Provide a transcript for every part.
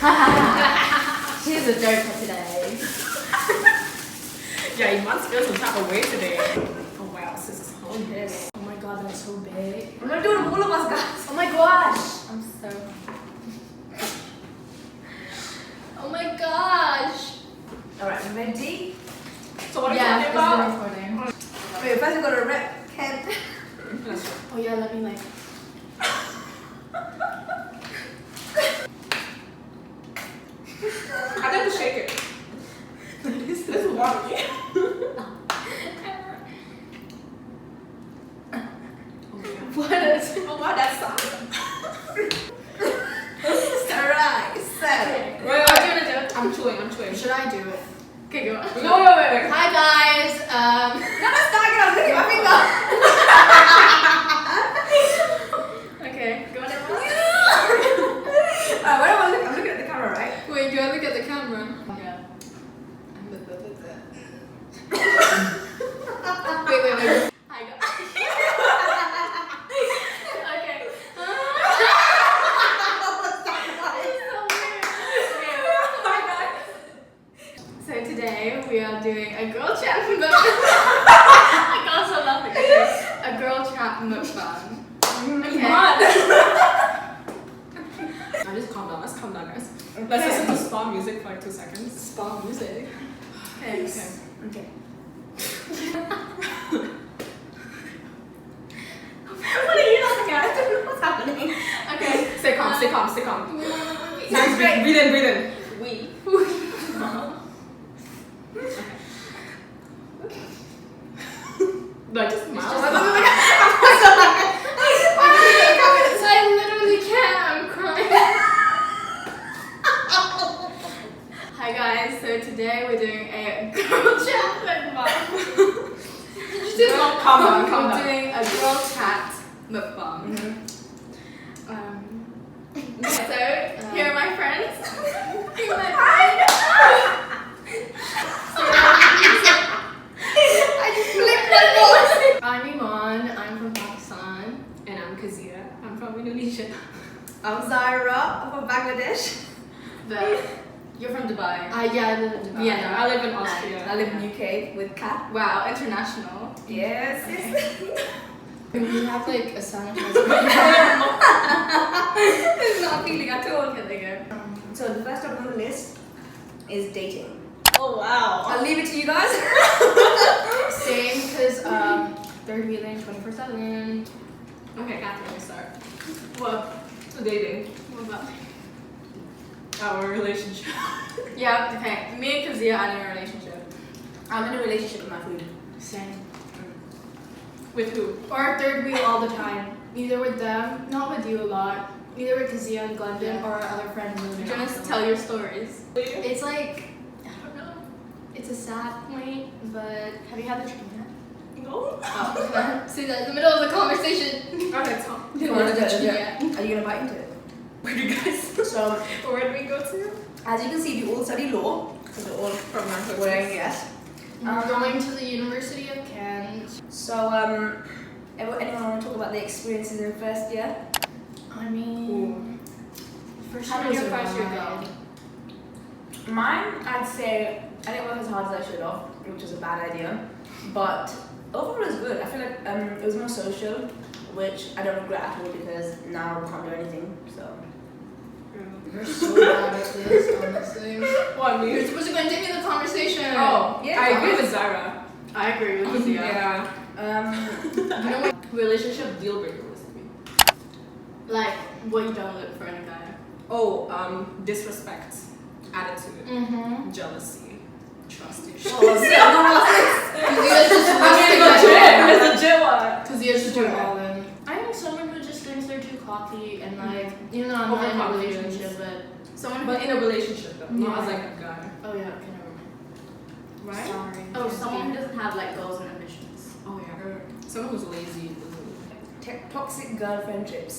She's a joker today. Yeah, you must feel some type of way today. Oh wow, this is so big. Oh my god, that's so big. I'm gonna do it with all of us, guys. Oh my gosh. I'm so... Oh my gosh. Alright, ready? So what are you talking about? Recording. Wait, first we gotta rep Ken. Oh yeah, let me like... I didn't shake it. This is watery. What is it? Oh wow, that's soft. Alright, so. Wait, What are you gonna do? I'm chewing. Should I do it? Okay, go on. No, wait. Hi guys. No, let's start again. I was looking at my finger. Okay, go on. What am I looking? I'm looking at the camera, right? Wait, do I look at the camera? Yeah. Wait. Hi guys. Okay. So today we are doing a girl chat mukbang. I got so laughing. A girl chat mukbang. Okay. Now just calm down. Let's calm down, guys. Let's listen to spa music for like 2 seconds. Spa music. Okay. Okay. What are you laughing at? I don't know what's happening. Okay. Stay calm. Sounds Breathe in. We. No, just smile. I literally can't. I'm crying. Hi guys. So today we're doing a girl chat mukbang. Calm down. We're doing a girl chat mukbang. So here are my friends. I just flipped my voice. I'm Iman. I'm from Pakistan. And I'm Kazia. I'm from Indonesia. I'm Zaira. I'm from Bangladesh. But you're from Dubai. Yeah, I live in Dubai. Yeah, I live in Austria. I live in UK with Kat. Wow, international. Yes. We have like a sanitizer. It's not feeling at all. Okay, there you go. So the first topic on the list is dating. Oh wow. I'll leave it to you guys. Same, because they're wheeling 24/7. Okay, Catherine, let me start. What? So dating. What about? Our relationship. Yeah. Okay. Me and Kazia are in a relationship. I'm in a relationship with my food. Same. With who? Or third wheel all the time. Either with them, not with you a lot. Either with Kazia and Glendon or our other friend moving. Just tell your stories. You? It's like, I don't know. It's a sad point, but have you had the chicken yet? No. Oh, see that in the middle of the conversation. Okay, Tom. Are you gonna bite into it? Where do you guys? So, Where do we go to? as you can see, we all study law. So we're all From Manchester. wearing yes. I'm going to the University of Kent. So, anyone want to talk about the experiences in first year? I mean, first How year was was your first year vibe? good. Mine, I'd say I didn't work as hard as I should have, which was a bad idea. But overall, it was good. I feel like it was more social, which I don't regret at all because now I can't do anything. So. We're so bad at this, honestly. What, me? We're supposed to continue the conversation. Oh, Yeah, I agree with Zara. I agree with Kazia. Yeah. You know what? Relationship deal breaker was me. Like, what you don't look for in a guy. Oh, disrespect, attitude, Mm-hmm. jealousy, trust issues. Kazia's just It's legit one. Kazia's just doing all in. I think someone who just thinks they're too cocky and like, even though I'm not in a Overconfident. relationship, but someone who... But in a relationship though, not Yeah. as like a guy. Oh yeah, okay, never mind. Right? Sorry. Oh, someone who doesn't have like goals and ambitions. Oh yeah. Someone who's lazy. Toxic girl friendships.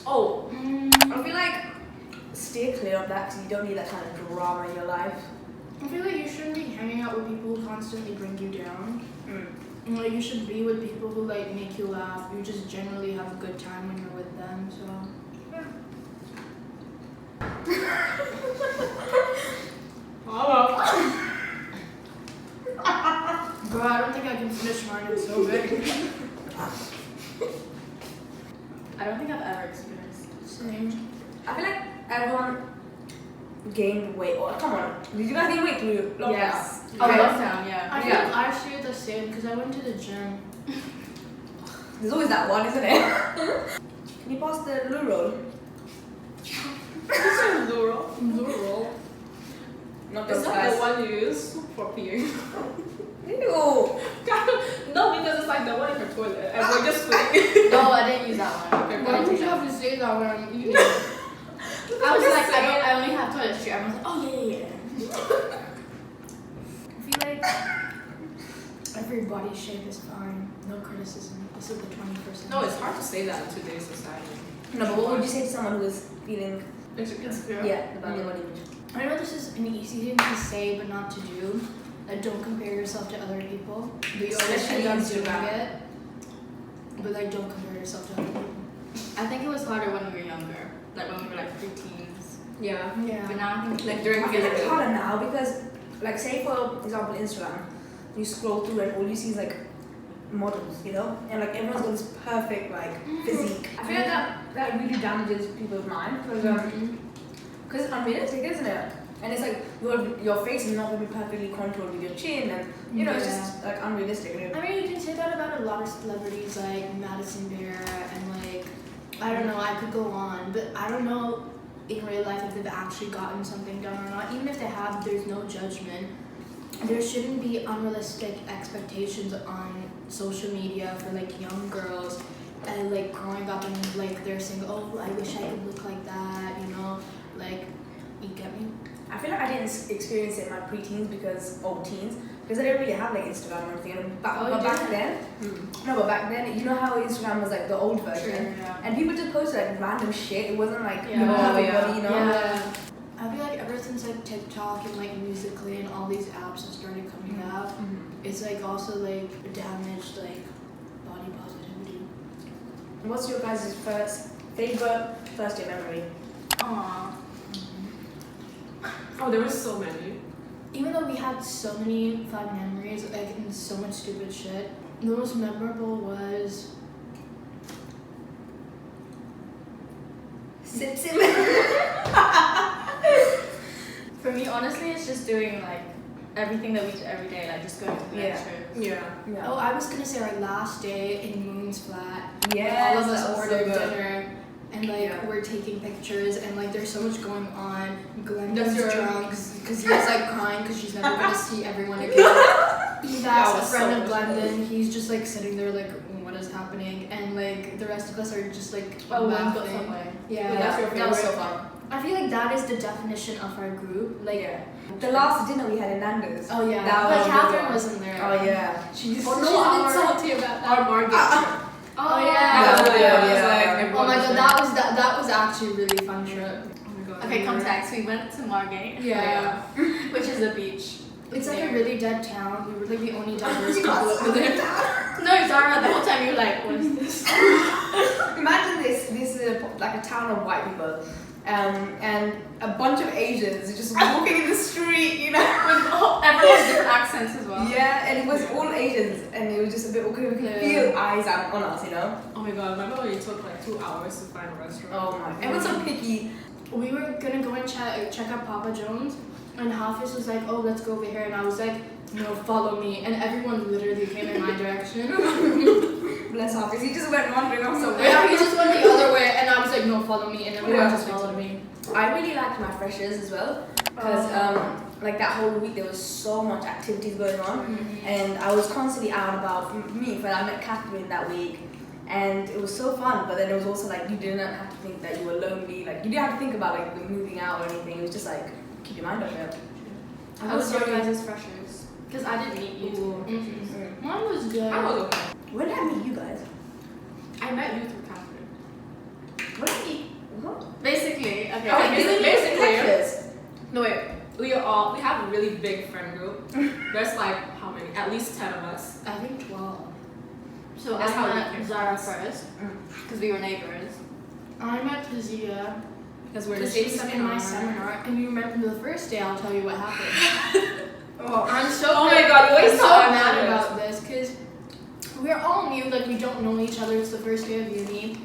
Oh, I feel like stay clear of that because you don't need that kind of drama in your life. I feel like you shouldn't be hanging out with people who constantly bring you down. Like, you should be with people who like make you laugh. You just generally have a good time when you're with them. So. Oh. Bro, I don't think I can finish mine. It's so big. I don't think I've ever experienced. Same. I feel like everyone gained weight. Oh, come on. Did you guys gain weight through lockdown? Yes. Oh, Okay. Lockdown, yeah. I feel Yeah. like I shared the same because I went to the gym. There's always that one, isn't it? Can you pass the loo roll? This is Luro. Rural. Not Is those that guys. the one you use for peeing? Ew. No, because it's like the one in her toilet, and we're just putting. No, I didn't use that one. Okay, Why fine. would you have to say that when I'm eating? I was like, I only have toiletry. I was like, oh yeah. I feel like every body shape is fine. No criticism. This is the 21st century. No, it's hard to say that in today's society. No, but what would you say to someone who is feeling, Insecure. yeah, about their body image? I know this is an easy thing to say but not to do. Like, don't compare yourself to other people. But you always Especially end up doing Instagram. it. But like, don't compare yourself to other people. I think it was harder when we were younger, like when we were like preteens. Yeah. Yeah. But now I think Like during I feel like it's puberty. harder now because, like, say for example, Instagram, you scroll through and all you see is like models, you know, and like everyone's got this perfect like physique. I feel like that really damages people's mind because it's unrealistic, isn't it? And it's like your face is not going to be perfectly contoured with your chin, and you know it's just like unrealistic. I mean, you can say that about a lot of celebrities like Madison Beer and like, I don't know, I could go on, but I don't know in real life if they've actually gotten something done or not. Even if they have, there's no judgment. There shouldn't be unrealistic expectations on social media for like young girls and like growing up and like they're saying, oh, I wish I could look like that, you know, like, you get me? I feel like I didn't experience it in my preteens teens because I didn't really have like Instagram or anything. And Oh, you but back didn't? then, but back then, you know how Instagram was like the old version, yeah. and people just posted like random shit. It wasn't like Yeah. you know, Oh, everybody, you know. Yeah. I feel like ever since like TikTok and like Musical.ly and all these apps have started coming out, it's like also like damaged like body positivity. What's your guys' favorite first year memory? Aww. Oh, there were so many. Even though we had so many fun memories, like and so much stupid shit, the most memorable was For me, honestly, it's just doing like everything that we do every day, like just going to the Yeah. lectures. Yeah. oh, I was gonna say our last day in Moon's flat. Yes, all of us that was so ordered good. dinner. And like Yeah. we're taking pictures and like there's so much going on. Glenn's That's your- drunk because he's like crying because she's never gonna see everyone again. Eva's That a was friend so of much Glendon. He's just like sitting there like, what is happening? And like the rest of us are just like laughing. Yeah, That's your That was so favorite. fun. I feel like that is the definition of our group. Like, Yeah. The last dinner we had in Nando's. oh yeah, That but was a good Catherine one. wasn't there. Oh yeah. She just. Oh no, she's I'm our- salty about that. Our Margate trip. Oh That yeah. was Yeah, it was yeah. like Oh everyone my was god, there. that was actually a really fun trip. Oh my god. Okay, context. We went to Margate, Yeah. which is a beach. It's like a Yeah. really dead town. We were like the only diverse people over there. No, Zara, the whole time you were like, what is this? Imagine this. This is like a town of white people, and a bunch of Asians just walking in the street, you know. With everyone's different accents as well. Yeah, and it was all Asians, and it was just a bit awkward. We could Yeah. feel eyes out on us, you know. Oh my god, remember when it took like 2 hours to find a restaurant? Oh my. Everyone's so picky. We were gonna go and check out Papa John's, and Hafiz was like, "Oh, let's go over here," and I was like, "No, follow me," and everyone literally came in my direction. Bless Hafiz. He just went wandering off somewhere. Yeah, he just went the other way, and I was like, "No, follow me," and everyone Yeah. just followed me. I really liked my freshers as well, because like that whole week there was so much activities going on, and I was constantly out and about. For me, but I met Catherine that week, and it was so fun. But then it was also like you didn't have to think that you were lonely. Like you didn't have to think about like the moving out or anything. It was just like keep your mind off it. How was your guys' freshers? Because I didn't meet you two. Mine was good. I was okay. When did I meet you guys? I met you through Catherine. When did I meet? What? Basically, okay. Oh, basically. No wait, we have a really big friend group. There's like how many? At least 10 of us. I think 12. So That's I how we met came Zara friends. first, because we were neighbors. I met Tazia, Because we're in the Because same she's in my seminar. seminar, and you remember the first day, I'll tell you what happened. I'm so Oh my god, you I'm always so talk mad about about this because we're all new, like we don't know each other. It's the first day of uni,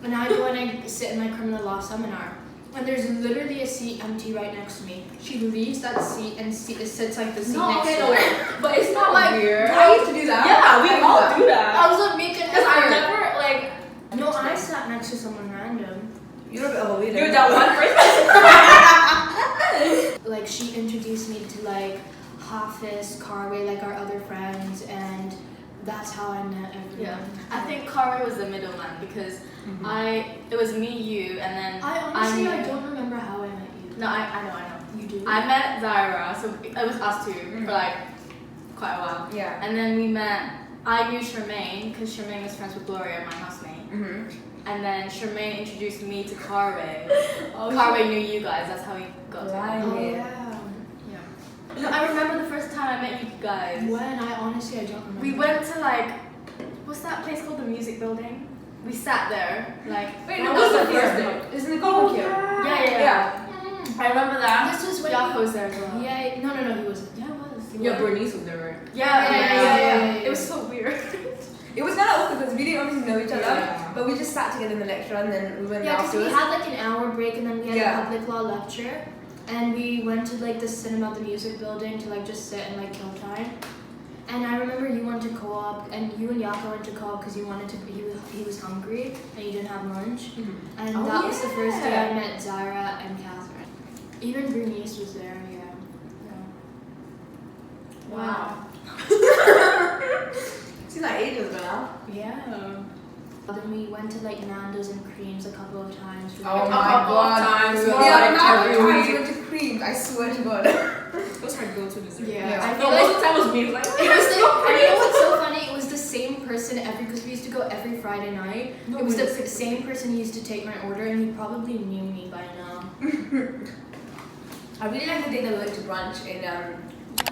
and I go and I sit in my criminal law seminar, and there's literally a seat empty right next to me. She leaves that seat and sits like the seat No, next okay, to no, her. wait. But it's not Like, weird. I used to do that. Yeah, we I all that. do that. I was like making Because I effort. never, like, No, I sat next to someone random. You're a bit of a weirdo. you're that one person. Like she introduced me to like Hafiz, Karwe, like our other friends, and that's how I met everyone. Yeah, I think Kara was the middleman because it was me, you, and then I honestly knew- I don't remember how I met you. No, I know. You do. I met Zaira, so it was us two for like quite a while. Yeah. And then we met. I knew Charmaine because Charmaine was friends with Gloria, my housemate. And then Charmaine introduced me to Karwe. Karwe knew you guys. That's how we got to Right. know. Oh Yeah. yeah. No, I remember the first time I met you guys. When I honestly I don't remember. We went to like, what's that place called? The Music Building. We sat there like. Wait, What no, was what's the the first first day? day? Isn't it called here? Yeah. I remember that. This was when Yako was there as well. Yeah. No, he wasn't. Yeah, it was. Yeah, Bernice was there, right? Yeah. Yeah. It was so weird. It was kind of awkward because we didn't obviously know each other, Yeah. but we just sat together in the lecture and then we went Yeah, because we afterwards. had like an hour break and then we had Yeah. a public law lecture, and we went to like the cinema, the music building, to like just sit and like kill time. And I remember you went to co-op, and you and Yako went to co-op because you wanted to. He was hungry and you didn't have lunch, and Oh, that was the first day I yeah. met Zara and Catherine. Even Bernice was there. Yeah. Wow. Seems like ages ago now. Yeah. Then we went to like Nando's and Creams a couple of times. Oh my god. Yeah, Yeah, how every many times week. we went to creams? I swear to God. Those are go-to dessert. Yeah. Yeah. I No, feel most like of the time was me. Like, it was the, and you know what's so funny? It was the same person because we used to go every Friday night. No, It was we the didn't. same person who used to take my order, and he probably knew me by now. I really like the day that we went to brunch in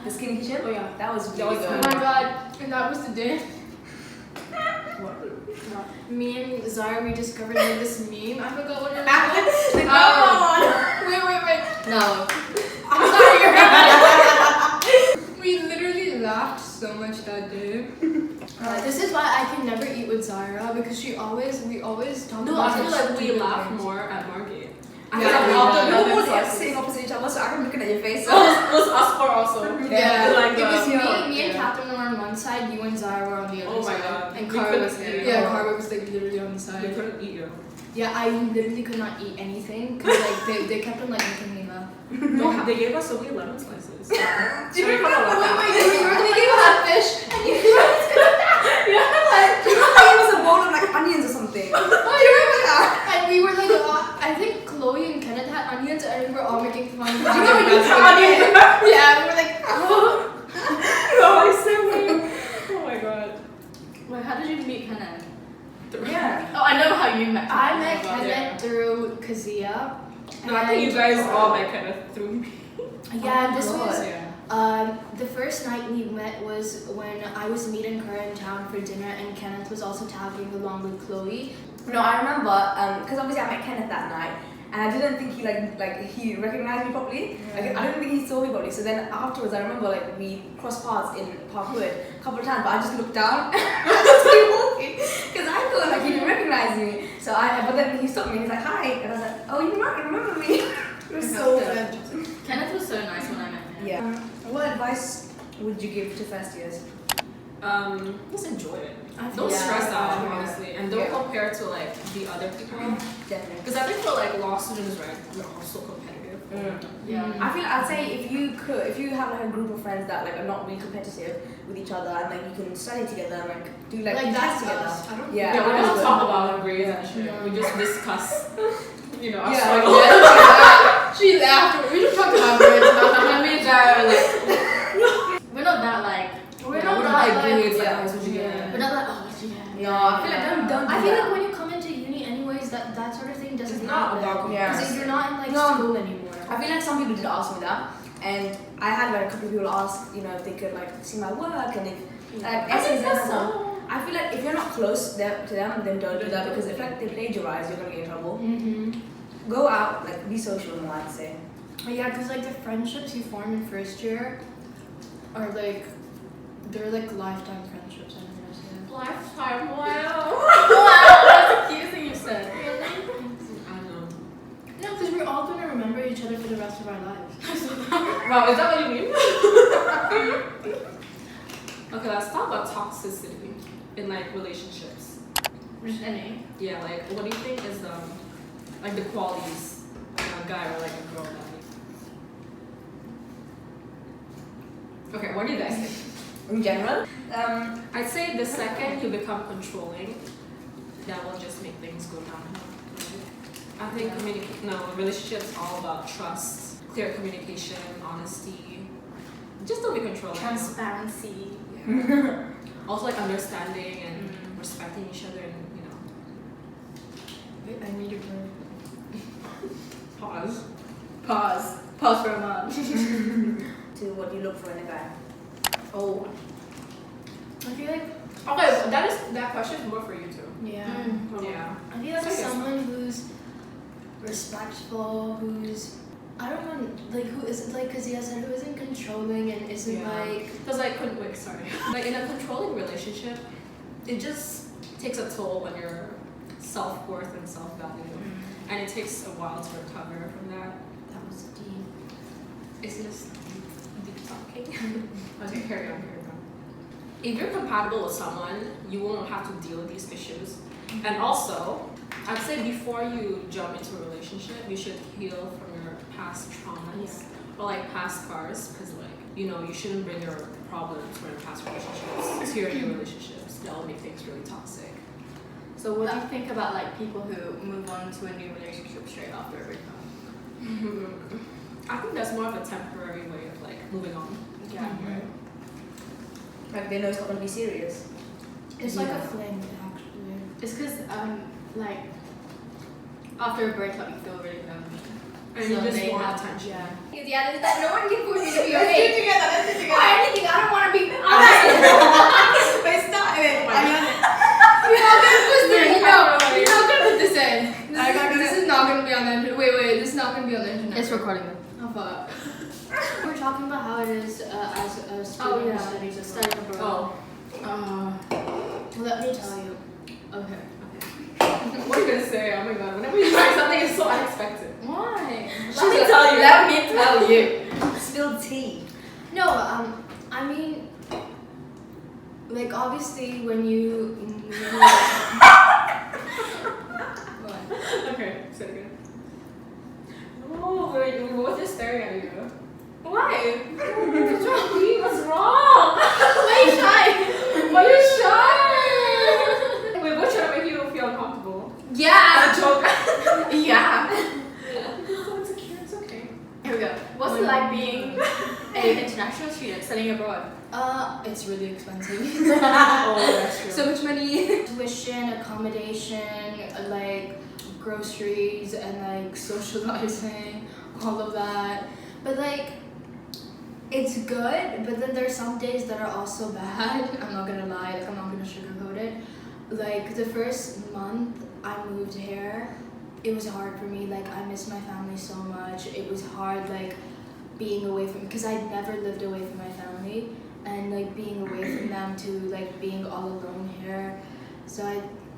the Skinny Kitchen. Oh, yeah. That was That really was Oh good. my god! And that was the day what? me and Zara we discovered like, this meme. I forgot what it was. Come Wait. No. I'm sorry. You're right. We literally laughed so much that day. This is why I can never eat with Zara because we always talk No, about I feel such like we stupid laugh things. more at Market. I Yeah, feel we like did. we were all That's sitting opposite each other, so I'm looking at your face. It was us four also. Yeah, Like, it was yeah. me and Yeah. Catherine were on one side, you and Zara were on the other Oh my side. god. And We Cara couldn't was eat. yeah, Cara was like literally on the We side. couldn't eat you. Yeah, I literally could not eat anything because like they kept on like making me laugh. No, they gave us so many lemon slices. Do you remember Oh when my god, you were gonna give us fish and you do you remember it was a bowl of like onions or something? Do you remember that? and we were like I think Chloe and Kenneth had onions and we were all making fun of Do you know when you them. tried onions? Yeah, we were like Oh, I said we. Oh my god. Wait, how did you meet Kenneth? Yeah. Oh, I know how you met. I met God, Kenneth yeah. through Kazia. No, I think you guys all met Kenneth through me. Yeah, this God. was Yeah. the first night we met was when I was meeting her in town for dinner, and Kenneth was also tagging along with Chloe. No, I remember because obviously I met Kenneth that night, and I didn't think he he recognized me properly. Like I didn't think he saw me properly. So then afterwards, I remember like we crossed paths in Parkwood a couple of times, but I just looked down. I just kept walking because I thought like he didn't recognize me. But then he stopped me. He's like, "Hi," and I was like, "Oh, you might remember me." It was so Yeah. good. Kenneth was so nice when I met him. Yeah. What advice would you give to first years? Just enjoy it. I Don't think- stress out, Yeah. honestly, and don't Yeah. compare to like the other people. Definitely. Because I think for like law students, right, we're all so competitive. Yeah. I feel I'd say if you have like a group of friends that like are not really competitive with each other and like you can study together and like do like Like tests that's together. us. I don't Yeah. Yeah, we that's don't good. talk about grades and shit. Yeah. We just discuss, our Yeah. struggle. She laughed. We don't talk about grades. I mean, that like, We're not that like. We're yeah, not we're that, not like like- grades, like, yeah. oh, what you get. We're not like, oh, what you get? No, I feel like don't do I feel that. like when you come into uni, anyways, that sort of thing doesn't It's not matter. about Yeah. Because you're not in like No. school anymore. I feel like some people did ask me that, and I had like a couple of people ask, if they could like see my work and if like essays and stuff. I feel like if you're not close to them, then don't do that because if like they plagiarize, you're gonna get in trouble. Mm-hmm. go out, like be social more, I'd say. Yeah, because like the friendships you form in first year are like, they're like lifetime friendships. I don't know. So. Lifetime, wow. Wow, that's the cutest thing you've said. I know. No, because we're all gonna remember each other for the rest of our lives. Wow, is that what you mean? Okay, let's talk about toxicity in like relationships. Just any. Yeah, like what do you think is like the qualities of a guy or like a girl that okay, what do you guys think? In general, I'd say the second you become controlling, that will just make things go downhill. I think relationships all about trust, clear communication, honesty. Just don't be controlling. Transparency. Yeah. Also like understanding and respecting each other and Wait, I need a burp. pause. Pause. Pause for a moment. to what you look for in a guy. Oh. I feel like Okay, that question is more for you too. yeah. Yeah. I feel like So I guess- someone who's respectful, who's I don't know, like who isn't like, because he has said who isn't controlling and isn't Yeah. like. Because like, wait, sorry. Like in a controlling relationship, it just takes a toll on your self-worth and self-value. And it takes a while to recover from that. That was deep. Is this deep talking? Okay, carry on. If you're compatible with someone, you won't have to deal with these issues. And also, I'd say before you jump into a relationship, you should heal from your past traumas or like past scars, because like, you shouldn't bring your problems from your past relationships to your new relationships. That will make things really toxic. So what do you think about like people who move on to a new relationship straight after a breakup? I think that's more of a temporary way of like moving on. Yeah. Like they know it's not gonna be serious. It's like a fling, actually. It's because like after a breakup you feel really lonely. And you just they want have attention. Yeah. Yeah, that no one can push me to be Let's do it okay. together, let's do it together. Or anything, I don't want to be. But it's not it. You're not gonna put this. Wait, No, I don't know. you're not gonna put this in. I got This is not gonna be on the internet. Wait, this is not gonna be on the internet. It's recording them. Oh fuck. We're talking about how it is as a student who studies abroad. Studying abroad. Well, let me tell you. Okay. What are you gonna say? Oh my god, whenever you try something, it's so unexpected. Why? Let me tell you. Let me tell you. Spill tea. No, I mean, like obviously when you. What? Okay, say it again. No, what's just staring at you? Why? What's wrong with me? What's wrong? Why are you shy? Why are you shy? Wait, what should make you feel uncomfortable? Yeah. A joke. Yeah. So insecure, it's okay. Here we go. What's it like being an international student studying abroad? It's really expensive. Oh, that's true. So much money. Tuition, accommodation, like groceries, and like socializing, all of that. But like, it's good. But then there's some days that are also bad. I'm not gonna lie. Like I'm not gonna sugarcoat it. Like the first month I moved here, it was hard for me. Like I missed my family so much. It was hard, like being away from, because I'd never lived away from my family, and like being away from them to like being all alone here. So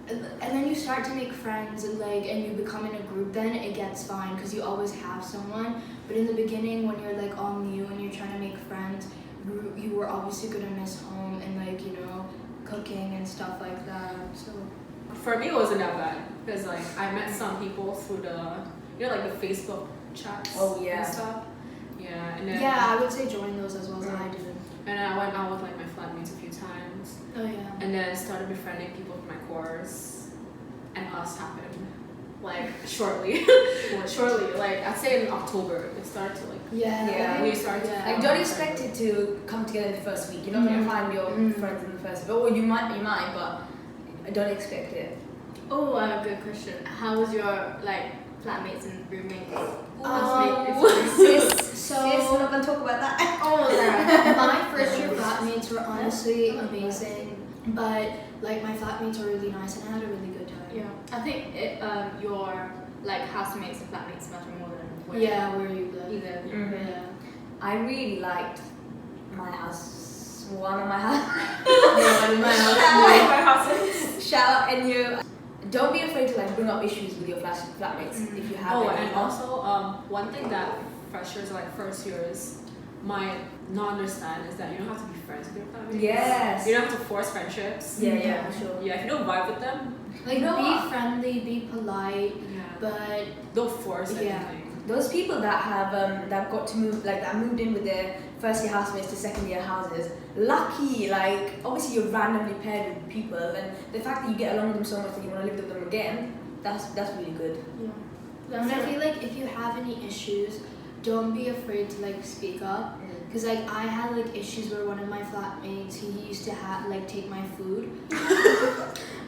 and then you start to make friends, and you become in a group. Then it gets fine because you always have someone. But in the beginning, when you're like all new and you're trying to make friends, you were obviously gonna miss home and cooking and stuff like that. So For me, it wasn't that bad because like I met some people through the like the Facebook chats. Oh, yeah. And stuff. Yeah, and then yeah, I would say join those as well as I did. And I went out with like my flatmates a few times, Oh yeah. and then started befriending people from my course, and us happened like shortly. Like I'd say in October it started to like Yeah. we started to Like don't expect it to come together in the first week. You're not gonna find your friends in the first week. Or you might, but don't expect it. Oh, good question. How was your like flatmates and roommates? So we're not gonna talk about that. all of that. My first year flatmates were honestly amazing, but like my flatmates were really nice and I had a really good time. Yeah, I think like housemates and flatmates matter more than where where you live. you live. Mhm. Yeah. I really liked my house. One of my house. My housemate. Shout out and you. Don't be afraid to like bring up issues with your flatmates if you have Oh, any. and also one thing that freshers like first years might not understand is that you don't have to be friends with your flatmates. Yes. You don't have to force friendships. Yeah, for sure. Yeah, if you don't vibe with them, Like, No. be friendly, be polite, yeah, but don't force Yeah. anything. Those people that have that got to move, like that moved in with their first year housemates to second year houses, lucky. Like obviously you're randomly paired with people, and the fact that you get along with them so much that you want to live with them again, that's really good. and I feel like if you have any issues, don't be afraid to like speak up. Cause like I had like issues where one of my flatmates, he used to have like take my food.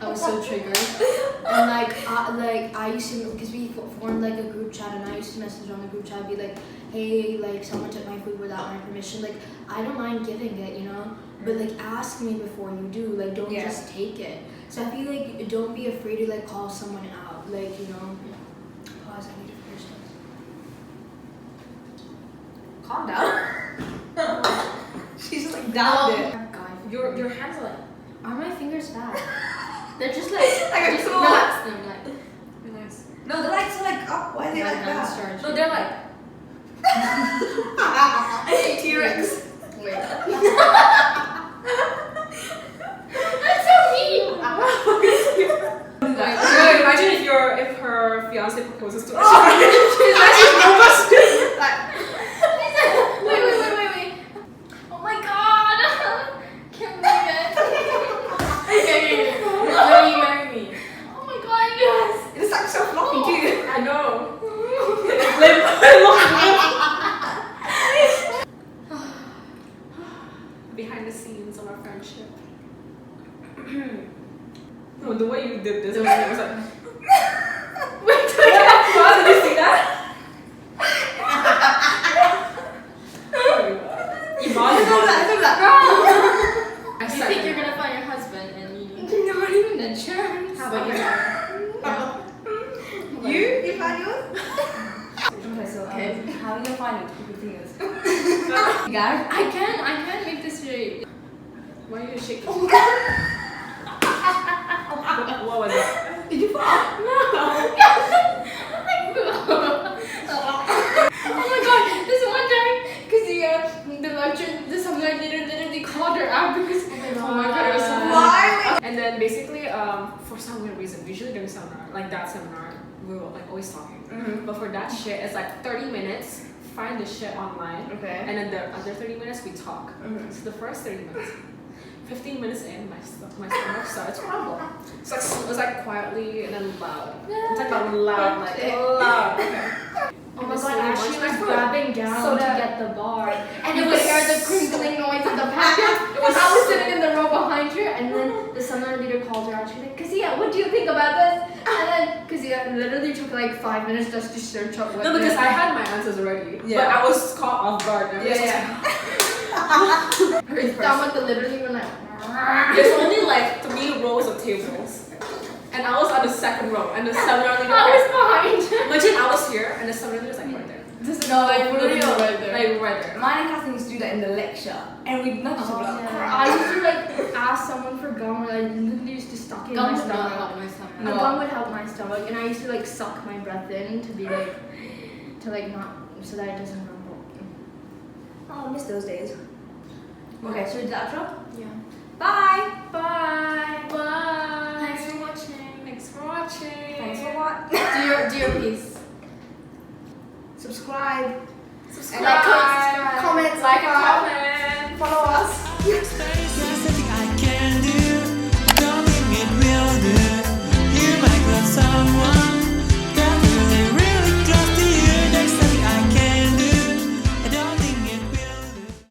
I was so triggered, and I used to, because we formed like a group chat, and I used to message on the group chat, be like, hey, like someone took my food without my permission. Like I don't mind giving it, you know, but like ask me before you do. Like don't just take it. So I feel like don't be afraid to like call someone out. Like you know. Pause. I need to finish this. Calm down. She's just like down it. God. Your hands are like Are my fingers fat? They're just like Like a just claw. relax them like nice. No, the lights are like up. Why are they like that? No, they're like T-Rex. Wait. that's so mean. imagine if her fiance proposes to her. Wait. Oh my god. Can't believe it. Okay. Will you marry me? Oh my god, yes. It's like so floppy too. I know. Behind the scenes of our friendship. No, the way you did this, I was like, Wait, did you see that? Do you think you're gonna find your husband and you Not even a chance. how about you? You found yours? Okay, so how are you gonna find it? Keep your fingers. You got it? I can't make this straight. Why are you shaking? What was that? Did you fall? Oh my god, this one time, because the lecture, the seminar leader literally called her out because oh my god, it was so funny. Why? And then basically, for some weird reason, usually during seminar, like that seminar, we were like always talking. But for that shit, it's like 30 minutes, find the shit online, Okay. and then the other 30 minutes we talk. So the first 30 minutes, 15 minutes in, my stomach starts to rumble. It's like quietly and then loud. I'm talking about loud, like loud. Okay. Oh my Just god, slowly Ashley munch my was food. grabbing down So to that- get the bar. And You you could could hear the crinkling noise of the packet. I was sitting in the row behind her, and then the seminar leader called her out. She's like, Kazia, what do you think about this? And then Kazia literally took like 5 minutes just to search up what No, because I had my answers already, Yeah. but I was caught off guard. And I was her stomach literally went like. There's only like 3 rows of tables, and I was on the second row, and the seminar leader. I was behind her. Imagine I was here, and the seminar leader was like right there. No, like for Literally real. right there. Like right there. Mine and Catherine used to do that in the lecture, and we'd not just about I used to like ask someone for gum, and I literally used to stuck it in Gum my would not stomach. help my stomach. A gum would help my stomach, and I used to like suck my breath in to be like, to like not, so that it doesn't rumble. Oh, I miss those days. Okay, so we do the outro? Yeah. Bye! Bye. Bye. Thanks for watching. Thanks for watching. Thanks for what? Do your piece. Subscribe. Subscribe. Like, comment, like, and subscribe. comment. Follow us.